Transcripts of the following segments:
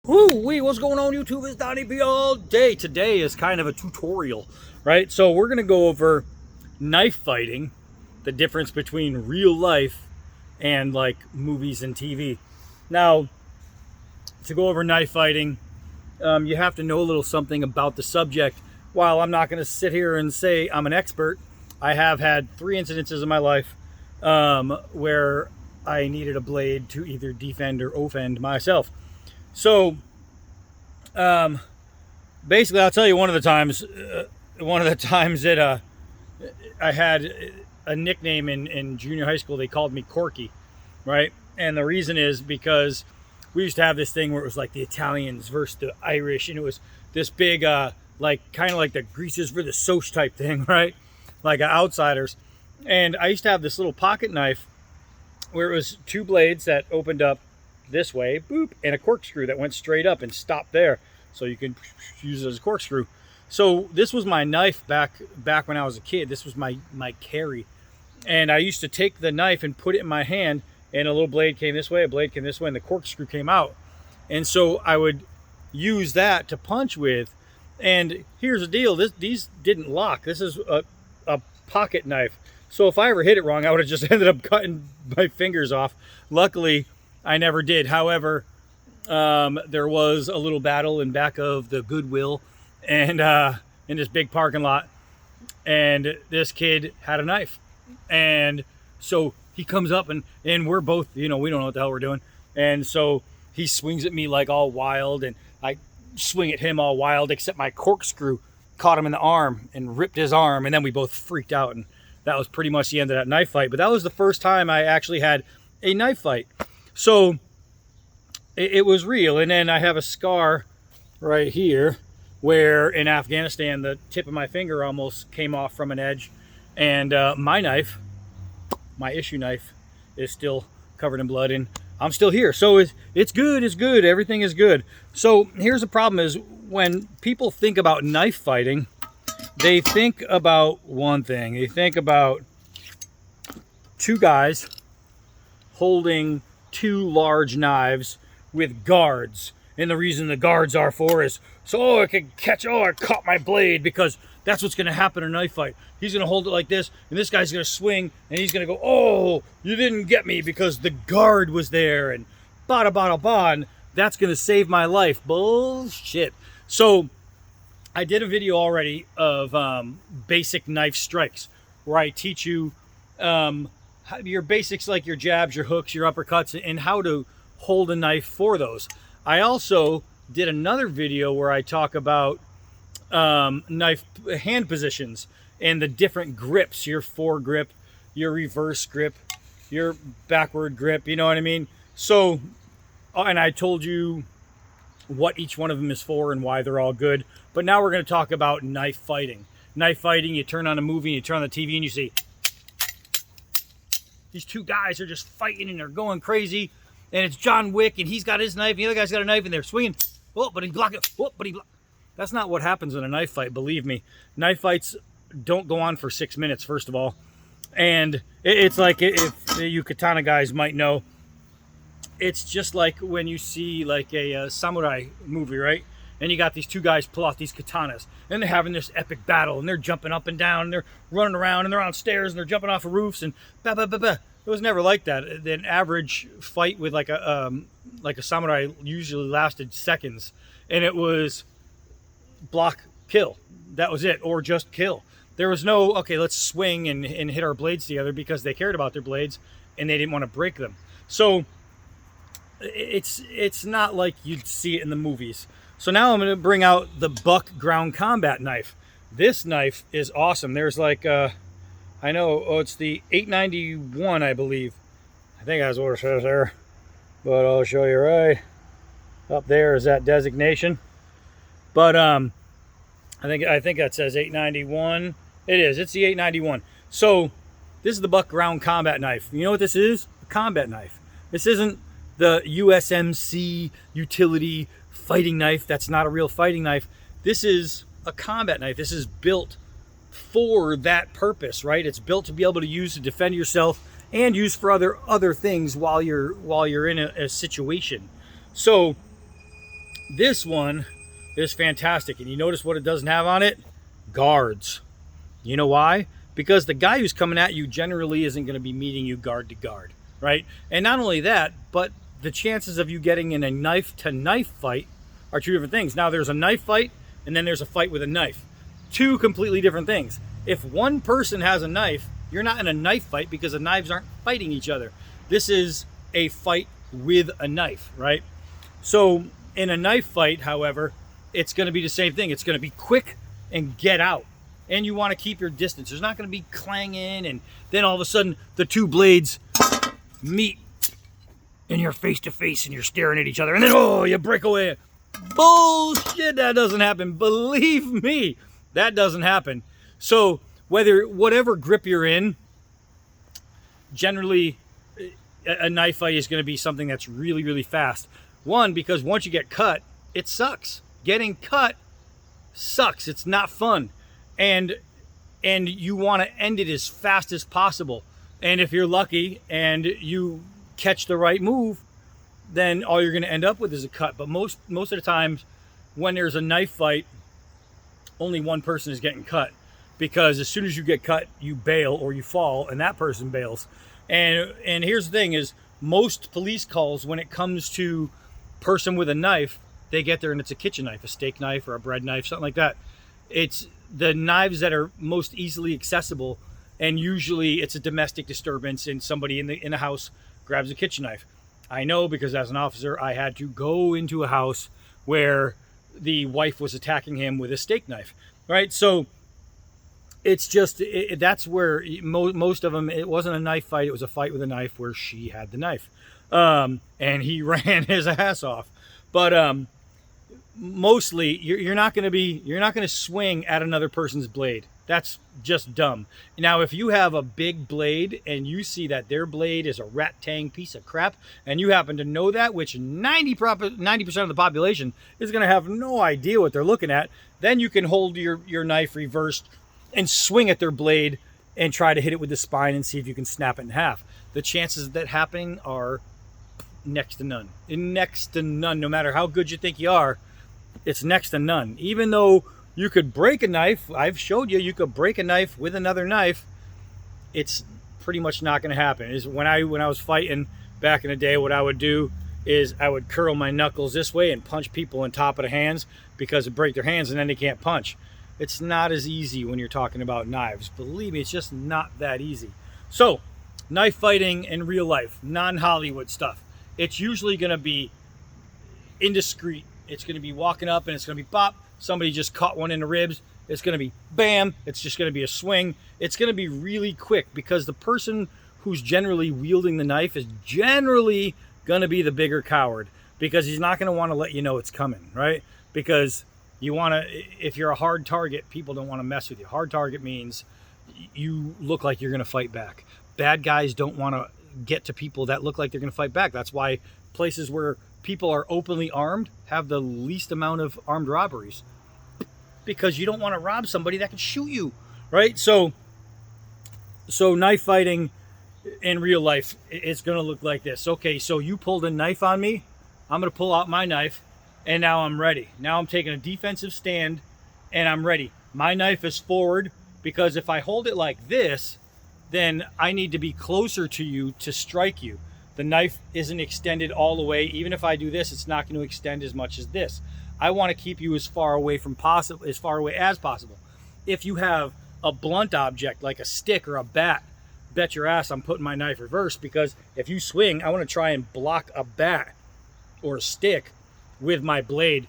Woo-wee, what's going on YouTube? It's Donnie B all day. Today is kind of a tutorial, right? So we're gonna go over knife fighting, the difference between real life and like movies and TV. Now, to go over knife fighting, you have to know a little something about the subject. While I'm not gonna sit here and say I'm an expert, I have had 3 incidences in my life where I needed a blade to either defend or offend myself. So, basically, I'll tell you one of the times that I had a nickname in junior high school. They called me Corky, right? And the reason is because we used to have this thing where it was like the Italians versus the Irish, and it was this big, like kind of like the Greasers versus the Soch type thing, right? Like outsiders. And I used to have this little pocket knife where it was 2 blades that opened up this way, boop, and a corkscrew that went straight up and stopped there, so you can use it as a corkscrew. So this was my knife back when I was a kid. This was my carry, and I used to take the knife and put it in my hand, and a little blade came this way, a blade came this way, and the corkscrew came out. And so I would use that to punch with. And here's the deal: these didn't lock. This is a pocket knife. So if I ever hit it wrong, I would have just ended up cutting my fingers off. Luckily, I never did. However, there was a little battle in back of the Goodwill and in this big parking lot. And this kid had a knife. And so he comes up and we're both, we don't know what the hell we're doing. And so he swings at me like all wild, and I swing at him all wild, except my corkscrew caught him in the arm and ripped his arm. And then we both freaked out. And that was pretty much the end of that knife fight. But that was the first time I actually had a knife fight. So it was real. And then I have a scar right here where in Afghanistan the tip of my finger almost came off from an edge, and my knife, my issue knife, is still covered in blood, and I'm still here. So it's good, everything is good. So here's the problem: is when people think about knife fighting, they think about one thing. They think about 2 guys holding 2 large knives with guards. And the reason the guards are for is so I can catch, I caught my blade, because that's what's going to happen in a knife fight. He's going to hold it like this, and this guy's going to swing, and he's going to go, oh, you didn't get me because the guard was there, and bada bada bada, and that's going to save my life. Bullshit. So I did a video already of basic knife strikes, where I teach you your basics, like your jabs, your hooks, your uppercuts, and how to hold a knife for those. I also did another video where I talk about knife hand positions and the different grips, your foregrip, your reverse grip, your backward grip, you know what I mean? So, and I told you what each one of them is for and why they're all good. But now we're going to talk about knife fighting. Knife fighting, you turn on a movie, you turn on the TV, and you see these 2 guys are just fighting, and they're going crazy. And it's John Wick, and he's got his knife, and the other guy's got a knife, and they're swinging. Oh, but he blocked it. Oh, but he blocked. That's not what happens in a knife fight, believe me. Knife fights don't go on for 6 minutes, first of all. And it's like, if you katana guys might know, it's just like when you see like a samurai movie, right? And you got these 2 guys pull out these katanas, and they're having this epic battle, and they're jumping up and down, and they're running around, and they're on stairs, and they're jumping off of roofs, and bah, bah, bah, bah. It was never like that. An average fight with like a samurai usually lasted seconds, and it was block, kill. That was it, or just kill. There was no, okay, let's swing and hit our blades together, because they cared about their blades and they didn't want to break them. So it's not like you'd see it in the movies. So now I'm going to bring out the Buck Ground Combat knife. This knife is awesome. There's like I know, it's the 891, I believe. I think that's what it says there, but I'll show you right up there is that designation. But I think that says 891. It is. It's the 891. So this is the Buck Ground Combat knife. You know what this is? A combat knife. This isn't the USMC utility fighting knife. That's not a real fighting knife. This is a combat knife. This is built for that purpose, right? It's built to be able to use to defend yourself and use for other things while you're in a situation. So This one is fantastic. And you notice what it doesn't have on it? Guards. You know why? Because the guy who's coming at you generally isn't going to be meeting you guard to guard, right? And not only that, but the chances of you getting in a knife to knife fight are two different things. Now there's a knife fight and then there's a fight with a knife. Two completely different things. If one person has a knife, you're not in a knife fight because the knives aren't fighting each other. This is a fight with a knife, right? So in a knife fight, however, it's going to be the same thing. It's going to be quick and get out. And you want to keep your distance. There's not going to be clanging and then all of a sudden the two blades meet and you're face to face and you're staring at each other and then, oh, you break away. Bullshit, that doesn't happen. Believe me, that doesn't happen. So whatever grip you're in, generally a knife fight is going to be something that's really, really fast. One, because once you get cut, it sucks. Getting cut sucks. It's not fun. And you want to end it as fast as possible. And if you're lucky and you catch the right move, then all you're going to end up with is a cut. But most of the times when there's a knife fight, only one person is getting cut, because as soon as you get cut, you bail or you fall and that person bails. And here's the thing is, most police calls, when it comes to person with a knife, they get there and it's a kitchen knife, a steak knife or a bread knife, something like that. It's the knives that are most easily accessible, and usually it's a domestic disturbance and somebody in the house grabs a kitchen knife. I know, because as an officer I had to go into a house where the wife was attacking him with a steak knife, right? So it's just that's where most of them, it wasn't a knife fight, it was a fight with a knife where she had the knife, and he ran his ass off. But mostly you're not going to swing at another person's blade. That's just dumb. Now, if you have a big blade and you see that their blade is a rat-tang piece of crap, and you happen to know that, which 90% of the population is going to have no idea what they're looking at, then you can hold your knife reversed and swing at their blade and try to hit it with the spine and see if you can snap it in half. The chances of that happening are next to none. Next to none. No matter how good you think you are, it's next to none. Even though you could break a knife, I've showed you could break a knife with another knife, it's pretty much not going to happen. Is when I was fighting back in the day, what I would do is I would curl my knuckles this way and punch people on top of the hands, because it break their hands and then they can't punch. It's not as easy when you're talking about knives. Believe me, it's just not that easy. So, knife fighting in real life, non-Hollywood stuff, it's usually going to be indiscreet. It's going to be walking up and it's going to be bop. Somebody just caught one in the ribs. It's going to be bam. It's just going to be a swing. It's going to be really quick, because the person who's generally wielding the knife is generally going to be the bigger coward, because he's not going to want to let you know it's coming, right? Because you want to, if you're a hard target, people don't want to mess with you. Hard target means you look like you're going to fight back. Bad guys don't want to get to people that look like they're going to fight back. That's why places where people are openly armed have the least amount of armed robberies, because you don't want to rob somebody that can shoot you, right? So knife fighting in real life, it's going to look like this. Okay, so you pulled a knife on me. I'm going to pull out my knife, and now I'm ready. Now I'm taking a defensive stand, and I'm ready. My knife is forward, because if I hold it like this, then I need to be closer to you to strike you. The knife isn't extended all the way. Even if I do this, it's not going to extend as much as this. I want to keep you as far away as possible. If you have a blunt object like a stick or a bat, bet your ass I'm putting my knife reversed, because if you swing, I want to try and block a bat or a stick with my blade,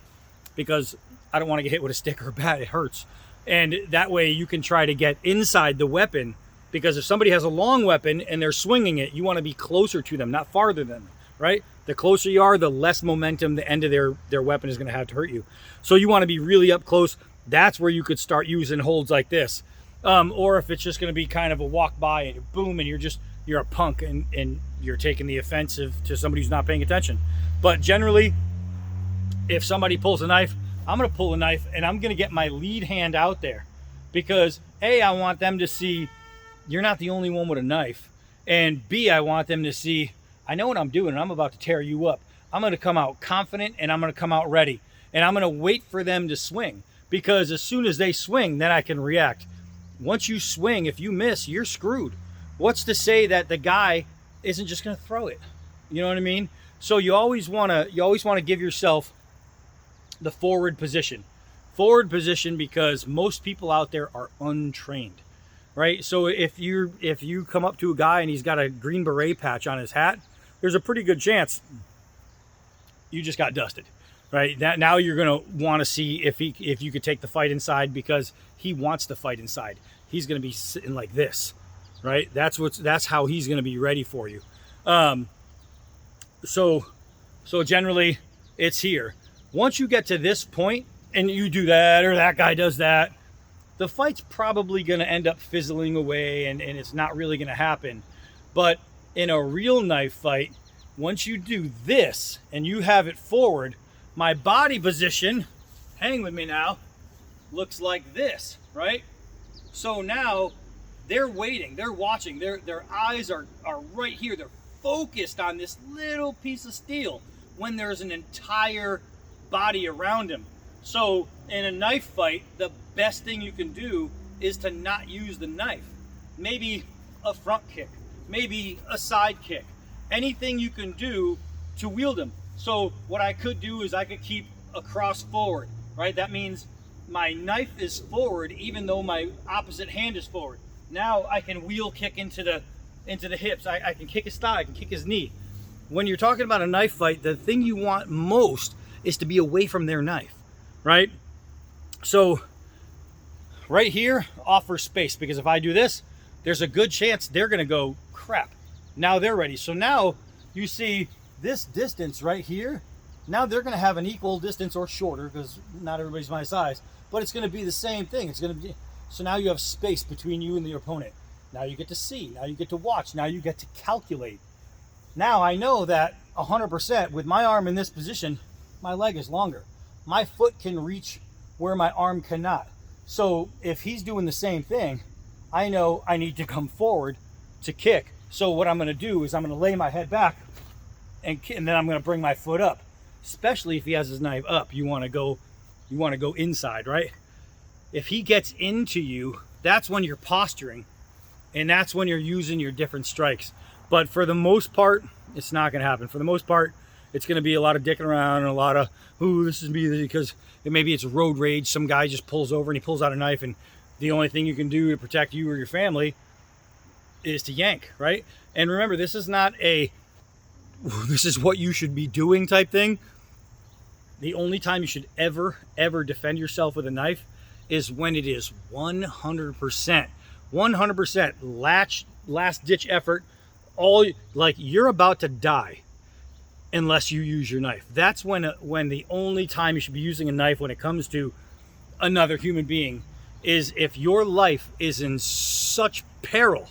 because I don't want to get hit with a stick or a bat. It hurts. And that way you can try to get inside the weapon, because if somebody has a long weapon and they're swinging it, you want to be closer to them, not farther than them, right? The closer you are, the less momentum the end of their weapon is going to have to hurt you. So you want to be really up close. That's where you could start using holds like this. Or if it's just going to be kind of a walk by and boom, and you're a punk and you're taking the offensive to somebody who's not paying attention. But generally, if somebody pulls a knife, I'm going to pull a knife and I'm going to get my lead hand out there, because A, I want them to see you're not the only one with a knife, and B, I want them to see I know what I'm doing and I'm about to tear you up. I'm going to come out confident and I'm going to come out ready. and I'm going to wait for them to swing, because as soon as they swing, then I can react. Once you swing, if you miss, you're screwed. What's to say that the guy isn't just going to throw it? You know what I mean? So you always want to give yourself the forward position. Forward position, because most people out there are untrained, right? So if you come up to a guy and he's got a green beret patch on his hat, there's a pretty good chance you just got dusted, right? That now you're gonna want to see if you could take the fight inside, because he wants to fight inside. He's gonna be sitting like this, right? That's how he's gonna be ready for you. So generally it's here. Once you get to this point and you do that, or that guy does that, the fight's probably going to end up fizzling away, and it's not really going to happen. But in a real knife fight, once you do this and you have it forward, my body position, hang with me now, looks like this, right? So now they're waiting, they're watching, their eyes are right here. They're focused on this little piece of steel when there's an entire body around him. So in a knife fight, the best thing you can do is to not use the knife. Maybe a front kick, maybe a side kick, anything you can do to wield him. So what I could do is I could keep a cross forward, right? That means my knife is forward even though my opposite hand is forward. Now I can wheel kick into the hips. I can kick his thigh, I can kick his knee. When you're talking about a knife fight, the thing you want most is to be away from their knife, right? So right here offers space, because if I do this, there's a good chance they're gonna go, crap, now they're ready. So now you see this distance right here, now they're gonna have an equal distance or shorter, because not everybody's my size, but it's gonna be the same thing. It's gonna be, so now you have space between you and the opponent. Now you get to see, now you get to watch, now you get to calculate. Now I know that 100% with my arm in this position, my leg is longer. My foot can reach where my arm cannot. So if he's doing the same thing, I know I need to come forward to kick. So what I'm gonna do is I'm gonna lay my head back and then I'm gonna bring my foot up. Especially if he has his knife up, you wanna go inside, right? If he gets into you, that's when you're posturing, and that's when you're using your different strikes. But for the most part, it's not gonna happen. For the most part, it's going to be a lot of dicking around and a lot of, ooh, this is me, because maybe it's road rage. Some guy just pulls over and he pulls out a knife, and the only thing you can do to protect you or your family is to yank, right? And remember, this is not a, this is what you should be doing type thing. The only time you should ever defend yourself with a knife is when it is 100% last ditch effort, like you're about to die unless you use your knife. That's when the only time you should be using a knife when it comes to another human being is if your life is in such peril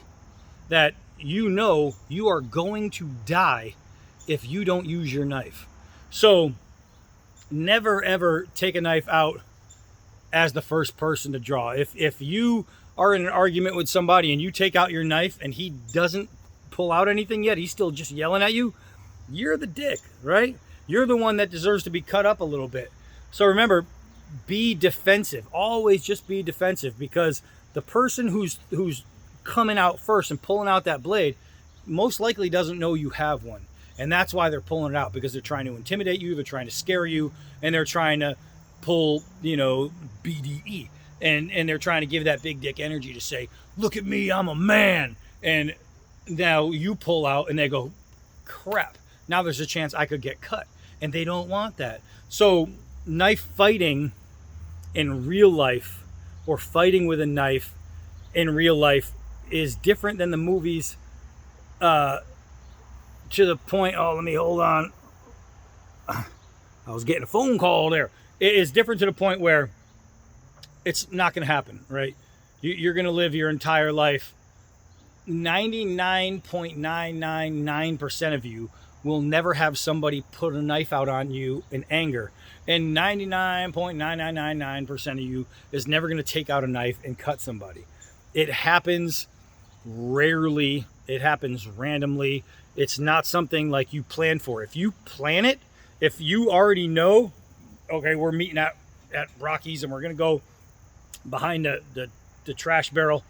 that you know you are going to die if you don't use your knife. So never ever take a knife out as the first person to draw. If you are in an argument with somebody and you take out your knife and he doesn't pull out anything yet, he's still just yelling at you, you're the dick, right? You're the one that deserves to be cut up a little bit. So remember, be defensive. Always just be defensive, because the person who's coming out first and pulling out that blade most likely doesn't know you have one. And that's why they're pulling it out, because they're trying to intimidate you, they're trying to scare you, and they're trying to pull, BDE. And they're trying to give that big dick energy to say, look at me, I'm a man. And now you pull out and they go, crap. Now there's a chance I could get cut, and they don't want that. So knife fighting in real life, or fighting with a knife in real life, is different than the movies, to the point, let me hold on. I was getting a phone call there. It is different to the point where it's not going to happen, right? You're going to live your entire life. 99.999% of you will never have somebody put a knife out on you in anger. And 99.9999% of you is never going to take out a knife and cut somebody. It happens rarely. It happens randomly. It's not something like you plan for. If you plan it, if you already know, okay, we're meeting at Rockies and we're going to go behind the trash barrel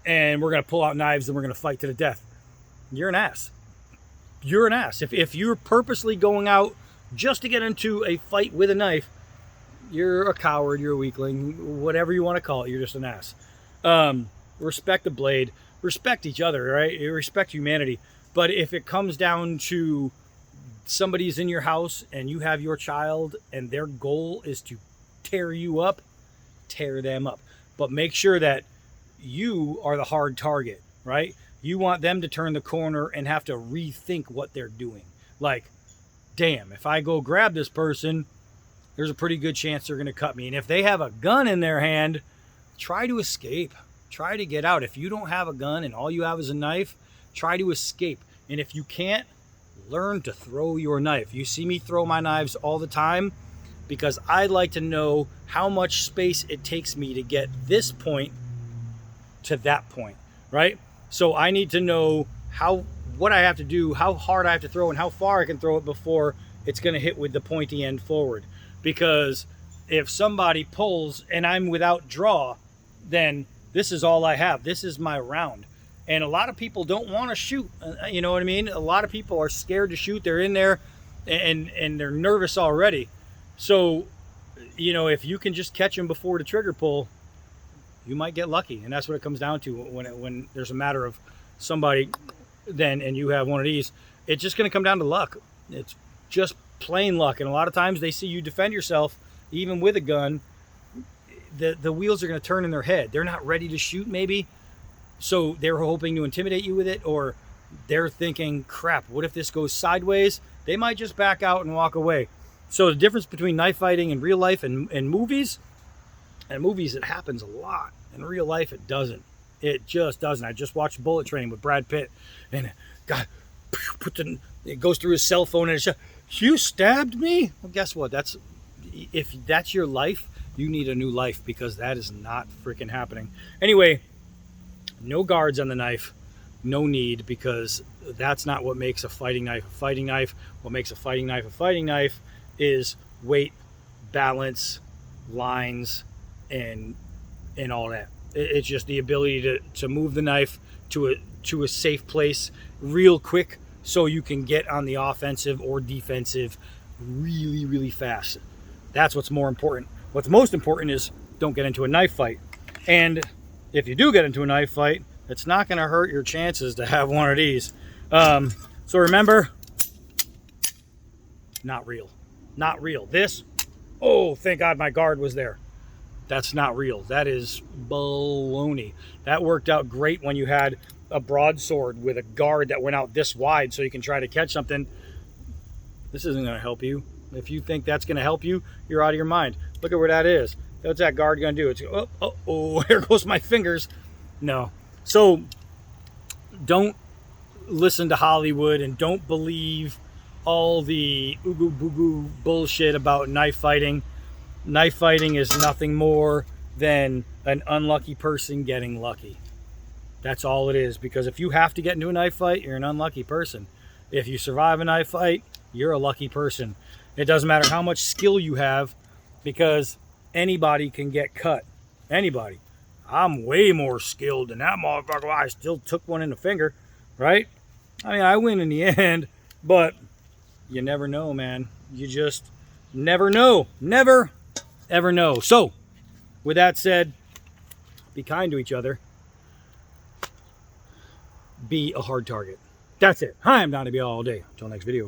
and we're going to pull out knives and we're going to fight to the death. You're an ass. You're an ass. If you're purposely going out just to get into a fight with a knife, you're a coward, you're a weakling, whatever you want to call it, you're just an ass. Respect the blade, respect each other, right? Respect humanity. But if it comes down to somebody's in your house and you have your child and their goal is to tear you up, tear them up. But make sure that you are the hard target, right? You want them to turn the corner and have to rethink what they're doing. Like, damn, if I go grab this person, there's a pretty good chance they're going to cut me. And if they have a gun in their hand, try to escape. Try to get out. If you don't have a gun and all you have is a knife, try to escape. And if you can't, learn to throw your knife. You see me throw my knives all the time because I like to know how much space it takes me to get this point to that point, right? So I need to know what I have to do, how hard I have to throw, and how far I can throw it before it's going to hit with the pointy end forward. Because if somebody pulls and I'm without draw, then this is all I have. This is my round. And a lot of people don't want to shoot. You know what I mean? A lot of people are scared to shoot. They're in there and they're nervous already. So, you know, if you can just catch them before the trigger pull, you might get lucky. And that's what it comes down to when there's a matter of somebody and you have one of these. It's just going to come down to luck. It's just plain luck. And a lot of times they see you defend yourself, even with a gun, the wheels are going to turn in their head. They're not ready to shoot maybe. So they're hoping to intimidate you with it, or they're thinking, crap, what if this goes sideways? They might just back out and walk away. So the difference between knife fighting in real life and movies, it happens a lot. In real life, it doesn't. It just doesn't. I just watched Bullet Train with Brad Pitt, and God, it goes through his cell phone, and it's just, you stabbed me? Well, guess what? If that's your life, you need a new life, because that is not freaking happening. Anyway, no guards on the knife, no need, because that's not what makes a fighting knife a fighting knife. What makes a fighting knife is weight, balance, lines, and all that. It's just the ability to move the knife to a safe place real quick, so you can get on the offensive or defensive really, really fast. That's what's more important. What's most important is don't get into a knife fight. And if you do get into a knife fight, it's not going to hurt your chances to have one of these. So remember, not real. Not real. This, oh, thank God my guard was there. That's not real. That is baloney. That worked out great when you had a broadsword with a guard that went out this wide so you can try to catch something. This isn't going to help you. If you think that's going to help you, you're out of your mind. Look at where that is. What's that guard going to do? It's, oh, here goes my fingers. No. So don't listen to Hollywood and don't believe all the oogie boogie bullshit about knife fighting. Knife fighting is nothing more than an unlucky person getting lucky. That's all it is. Because if you have to get into a knife fight, you're an unlucky person. If you survive a knife fight, you're a lucky person. It doesn't matter how much skill you have, because anybody can get cut. Anybody. I'm way more skilled than that motherfucker. I still took one in the finger, right? I mean, I win in the end, but you never know, man. You just never know. Never, ever know. So, with that said, be kind to each other. Be a hard target. That's it. Hi, I'm Donnie B all day. Until next video.